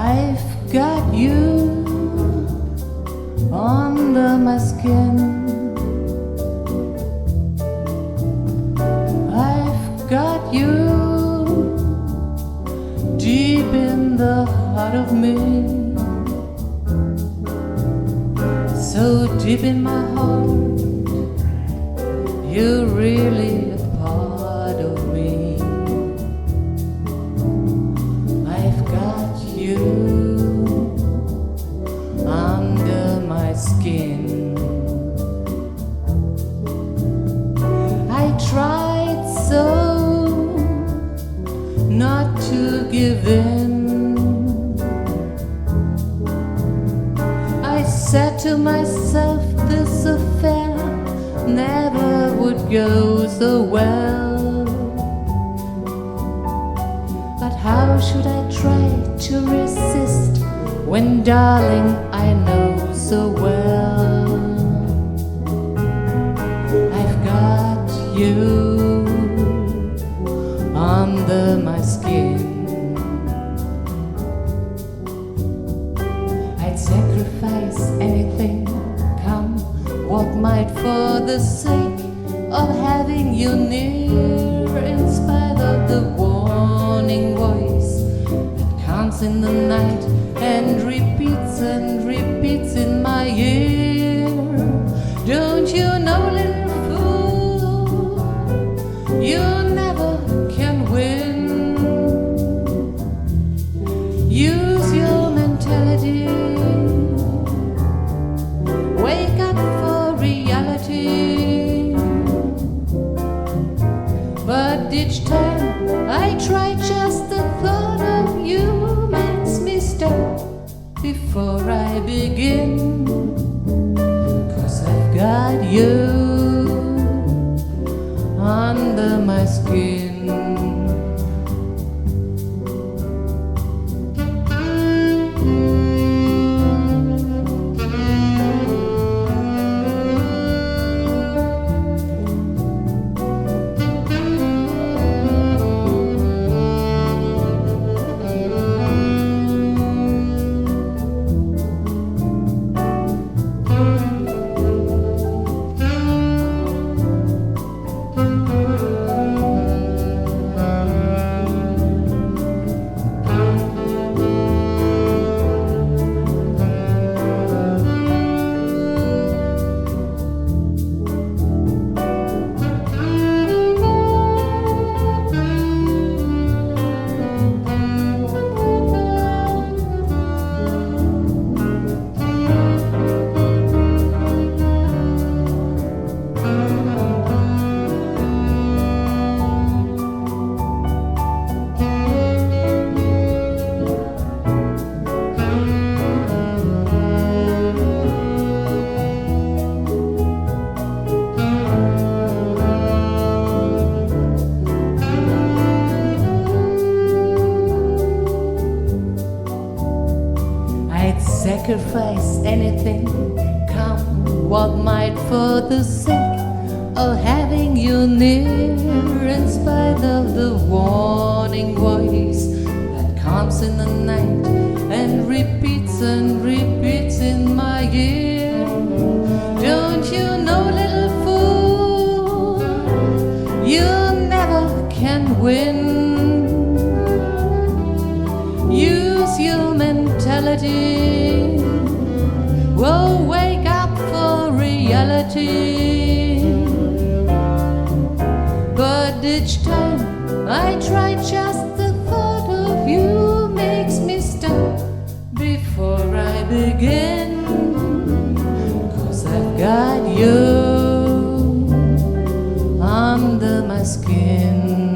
I've got you under my skin. I've got you deep in the heart of me. So deep in my heart, you're really a part of me. I've got you under my skin. I tried so not to give in. I said to myself, this affair never would go so well. But how should I try to resist when, darling, I know so well I've got you under my skin. I'd sacrifice anything, come what might, for the sake of having you near, in spite of the warning voice that comes in the night and repeats in my ear. Don't you know, little fool, you never can win. Use your mentality, wake up for reality. But each time I try, just the thought of you makes me stop before I begin. 'Cause I've got you under my skin. Sacrifice anything, come what might, for the sake of having you near, in spite of the warning voice that comes in the night and repeats in my ear. Don't you know, little fool, you never can win. Use your mentality, whoa, wake up for reality. But each time I try, just the thought of you makes me stop before I begin. 'Cause I've got you under my skin.